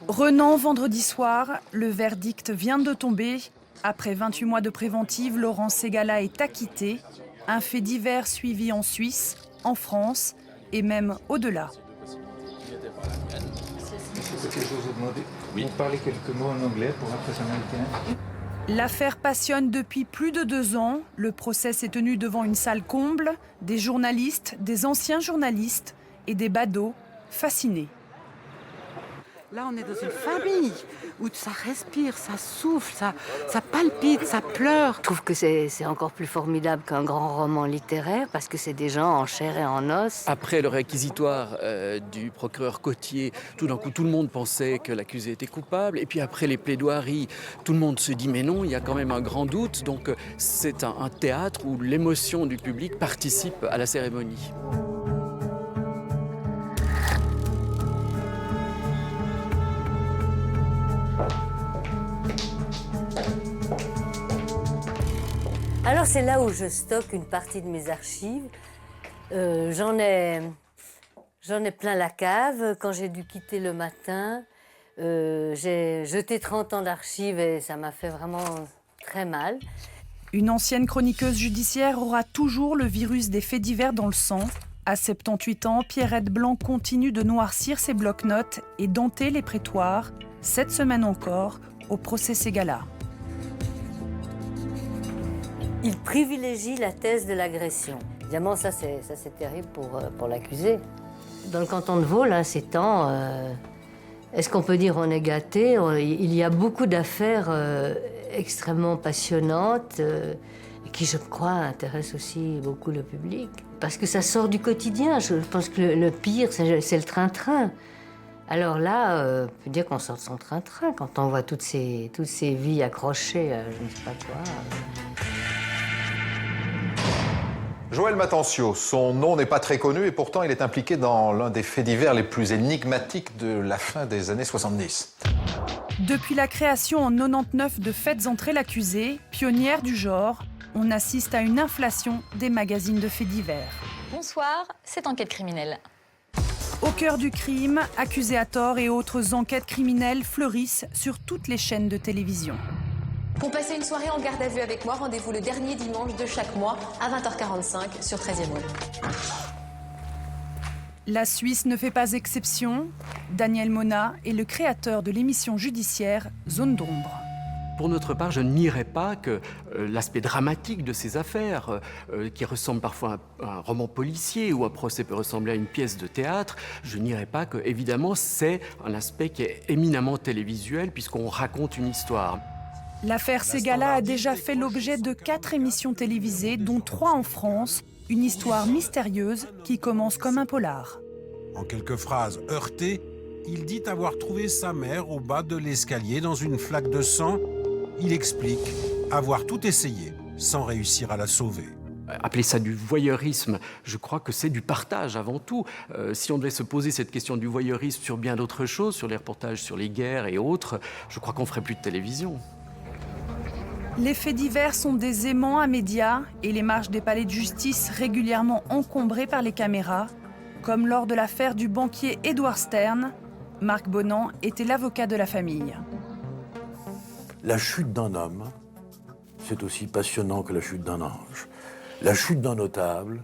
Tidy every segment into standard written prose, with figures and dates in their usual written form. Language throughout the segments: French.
Renan, vendredi soir, le verdict vient de tomber. Après 28 mois de préventive, Laurent Ségala est acquitté. Un fait divers suivi en Suisse, en France et même au-delà. C'est quelque chose à demander. Oui. Vous parlez quelques mots en anglais pour impressionner quelqu'un? L'affaire passionne depuis plus de 2 ans. Le procès s'est tenu devant une salle comble, des journalistes, des anciens journalistes et des badauds fascinés. Là, on est dans une famille où ça respire, ça souffle, ça palpite, ça pleure. Je trouve que c'est encore plus formidable qu'un grand roman littéraire parce que c'est des gens en chair et en os. Après le réquisitoire du procureur Cottier, tout d'un coup, tout le monde pensait que l'accusé était coupable. Et puis après les plaidoiries, tout le monde se dit mais non, il y a quand même un grand doute. Donc c'est un théâtre où l'émotion du public participe à la cérémonie. Alors c'est là où je stocke une partie de mes archives. J'en ai plein la cave. Quand j'ai dû quitter le matin, j'ai jeté 30 ans d'archives et ça m'a fait vraiment très mal. Une ancienne chroniqueuse judiciaire aura toujours le virus des faits divers dans le sang. À 78 ans, Pierrette Blanc continue de noircir ses blocs-notes et dompter les prétoires, cette semaine encore, au procès Ségala. Il privilégie la thèse de l'agression. Évidemment, ça c'est terrible pour l'accusé. Dans le canton de Vaud, là, ces temps, est-ce qu'on peut dire on est gâté? Il y a beaucoup d'affaires extrêmement passionnantes qui, je crois, intéressent aussi beaucoup le public. Parce que ça sort du quotidien. Je pense que le pire, c'est le train-train. Alors là, on peut dire qu'on sort de son train-train quand on voit toutes ces vies accrochées à je ne sais pas quoi. Joël Matancio, son nom n'est pas très connu et pourtant il est impliqué dans l'un des faits divers les plus énigmatiques de la fin des années 70. Depuis la création en 99 de Faites entrer l'accusé, pionnière du genre, on assiste à une inflation des magazines de faits divers. Bonsoir, c'est Enquête criminelle. Au cœur du crime, Accusé à tort et autres enquêtes criminelles fleurissent sur toutes les chaînes de télévision. Pour passer une soirée en garde à vue avec moi, rendez-vous le dernier dimanche de chaque mois à 20h45 sur 13e Web. La Suisse ne fait pas exception. Daniel Mona est le créateur de l'émission judiciaire Zone d'ombre. Pour notre part, je nierai pas que l'aspect dramatique de ces affaires, qui ressemble parfois à un roman policier ou un procès peut ressembler à une pièce de théâtre, je nierai pas que, évidemment, c'est un aspect qui est éminemment télévisuel puisqu'on raconte une histoire. L'affaire Ségala a déjà fait l'objet de 4 émissions télévisées, dont 3 en France. Une histoire mystérieuse qui commence comme un polar. En quelques phrases heurtées, il dit avoir trouvé sa mère au bas de l'escalier dans une flaque de sang. Il explique avoir tout essayé sans réussir à la sauver. Appeler ça du voyeurisme, je crois que c'est du partage avant tout. Si on devait se poser cette question du voyeurisme sur bien d'autres choses, sur les reportages sur les guerres et autres, je crois qu'on ferait plus de télévision. Les faits divers sont des aimants à médias et les marches des palais de justice régulièrement encombrées par les caméras, comme lors de l'affaire du banquier Édouard Stern. Marc Bonan était l'avocat de la famille. La chute d'un homme, c'est aussi passionnant que la chute d'un ange. La chute d'un notable,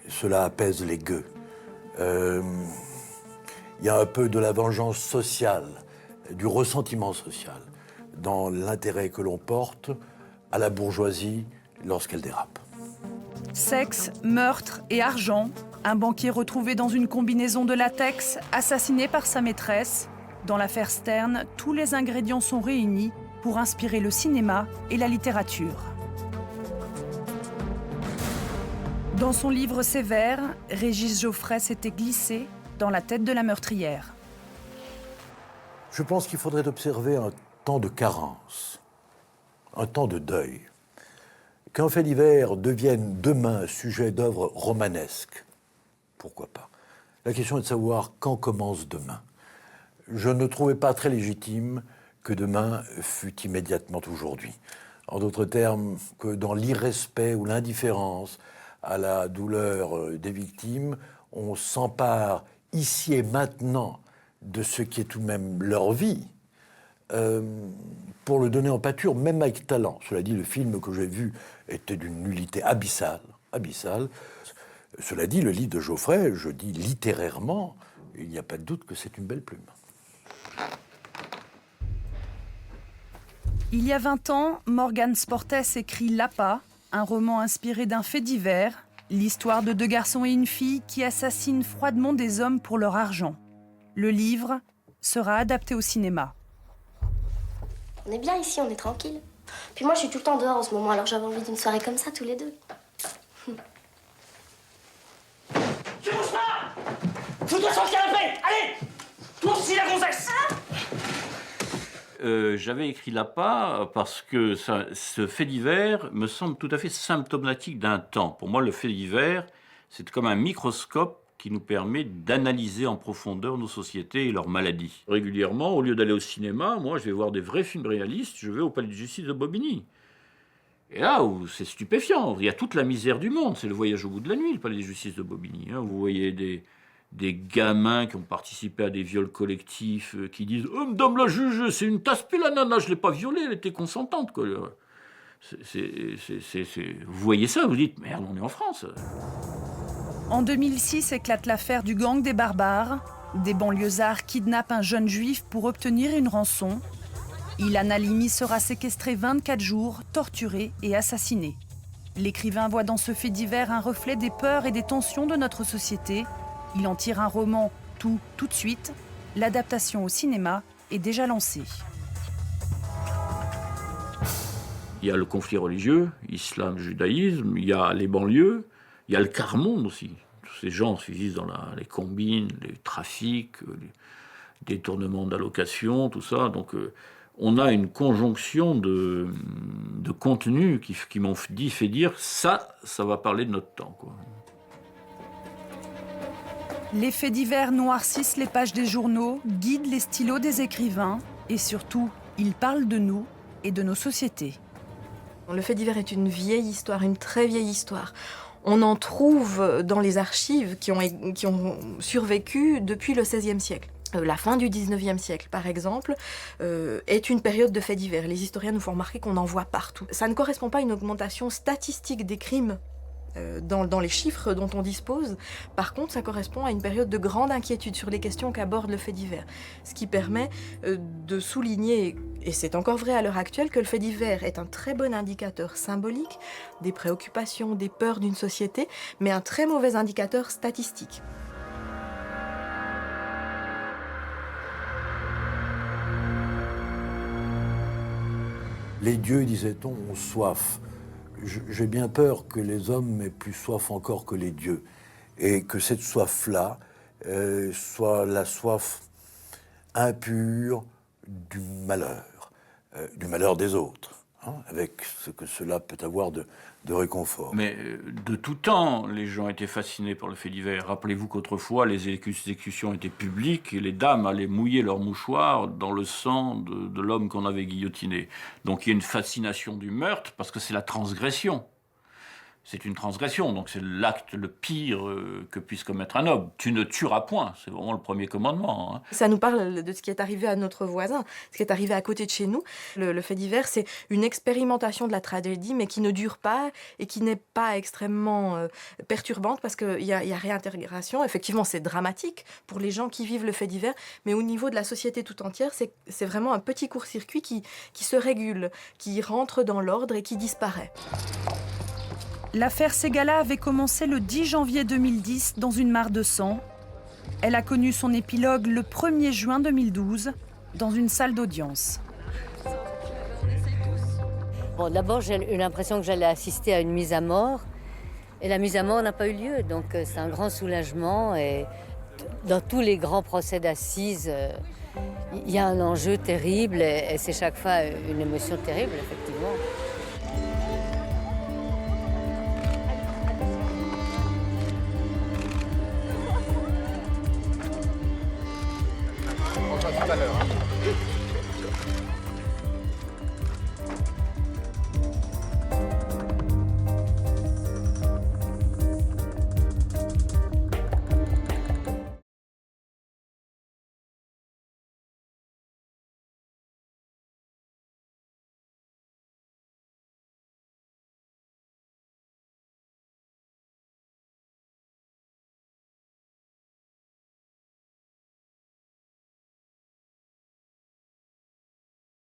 cela apaise les gueux. Il y a un peu de la vengeance sociale, du ressentiment social, dans l'intérêt que l'on porte à la bourgeoisie lorsqu'elle dérape. Sexe, meurtre et argent. Un banquier retrouvé dans une combinaison de latex, assassiné par sa maîtresse. Dans l'affaire Stern, tous les ingrédients sont réunis pour inspirer le cinéma et la littérature. Dans son livre Sévère, Régis Geoffrey s'était glissé dans la tête de la meurtrière. Je pense qu'il faudrait observer un temps de carence, un temps de deuil. Qu'un fait divers devienne demain sujet d'œuvre romanesque, pourquoi pas? La question est de savoir quand commence demain. Je ne trouvais pas très légitime que demain fût immédiatement aujourd'hui. En d'autres termes, que dans l'irrespect ou l'indifférence à la douleur des victimes, on s'empare ici et maintenant de ce qui est tout de même leur vie, pour le donner en pâture, même avec talent. Cela dit, le film que j'ai vu était d'une nullité abyssale. Cela dit, le livre de Geoffrey, je dis littérairement, il n'y a pas de doute que c'est une belle plume. Il y a 20 ans, Morgan Sportes écrit L'appât, un roman inspiré d'un fait divers, l'histoire de 2 garçons et une fille qui assassinent froidement des hommes pour leur argent. Le livre sera adapté au cinéma. On est bien ici, on est tranquille. Puis moi, je suis tout le temps dehors en ce moment, alors j'avais envie d'une soirée comme ça, tous les deux. Tu bouges pas! Fous-toi sur le canapé! Allez! Toi aussi, la gonzesse! J'avais écrit L'appât parce que ce fait divers me semble tout à fait symptomatique d'un temps. Pour moi, le fait divers, c'est comme un microscope qui nous permet d'analyser en profondeur nos sociétés et leurs maladies. Régulièrement, au lieu d'aller au cinéma, moi, je vais voir des vrais films réalistes, je vais au palais de justice de Bobigny. Et là, où c'est stupéfiant, il y a toute la misère du monde, c'est le voyage au bout de la nuit, le palais de justice de Bobigny. Vous voyez des gamins qui ont participé à des viols collectifs, qui disent « Oh, madame la juge, c'est une tasse-pée, la nana, je ne l'ai pas violée, elle était consentante. » Vous voyez ça, vous dites « Merde, on est en France !» En 2006 éclate l'affaire du gang des barbares. Des banlieusards kidnappent un jeune juif pour obtenir une rançon. Ilan Halimi sera séquestré 24 jours, torturé et assassiné. L'écrivain voit dans ce fait divers un reflet des peurs et des tensions de notre société. Il en tire un roman tout de suite. L'adaptation au cinéma est déjà lancée. Il y a le conflit religieux, islam, judaïsme, il y a les banlieues, il y a le quart-monde aussi. Tous ces gens qui vivent dans les combines, les trafics, les détournements d'allocations, tout ça. Donc on a une conjonction de contenus qui m'ont fait dire ça va parler de notre temps, quoi. Les faits divers noircissent les pages des journaux, guident les stylos des écrivains et surtout, ils parlent de nous et de nos sociétés. Le fait divers est une vieille histoire, une très vieille histoire. On en trouve dans les archives qui ont survécu depuis le XVIe siècle. La fin du XIXe siècle, par exemple, est une période de faits divers. Les historiens nous font remarquer qu'on en voit partout. Ça ne correspond pas à une augmentation statistique des crimes dans les chiffres dont on dispose. Par contre, ça correspond à une période de grande inquiétude sur les questions qu'aborde le fait divers. Ce qui permet de souligner, et c'est encore vrai à l'heure actuelle, que le fait divers est un très bon indicateur symbolique des préoccupations, des peurs d'une société, mais un très mauvais indicateur statistique. Les dieux, disait-on, ont soif. J'ai bien peur que les hommes aient plus soif encore que les dieux, et que cette soif-là soit la soif impure du malheur des autres, hein, avec ce que cela peut avoir de réconfort. Mais de tout temps, les gens étaient fascinés par le fait divers. Rappelez-vous qu'autrefois, les exécutions étaient publiques et les dames allaient mouiller leurs mouchoirs dans le sang de l'homme qu'on avait guillotiné. Donc il y a une fascination du meurtre parce que c'est la transgression. C'est une transgression, donc c'est l'acte le pire que puisse commettre un homme. Tu ne tueras point, c'est vraiment le premier commandement. Hein. Ça nous parle de ce qui est arrivé à notre voisin, ce qui est arrivé à côté de chez nous. Le fait divers, c'est une expérimentation de la tragédie, mais qui ne dure pas et qui n'est pas extrêmement perturbante parce qu'il y a réintégration. Effectivement, c'est dramatique pour les gens qui vivent le fait divers, mais au niveau de la société tout entière, c'est vraiment un petit court-circuit qui se régule, qui rentre dans l'ordre et qui disparaît. L'affaire Ségala avait commencé le 10 janvier 2010 dans une mare de sang. Elle a connu son épilogue le 1er juin 2012 dans une salle d'audience. Bon, d'abord, j'ai eu l'impression que j'allais assister à une mise à mort. Et la mise à mort n'a pas eu lieu, donc c'est un grand soulagement. Et dans tous les grands procès d'assises, il y a un enjeu terrible et c'est chaque fois une émotion terrible, effectivement. Tout à l'heure.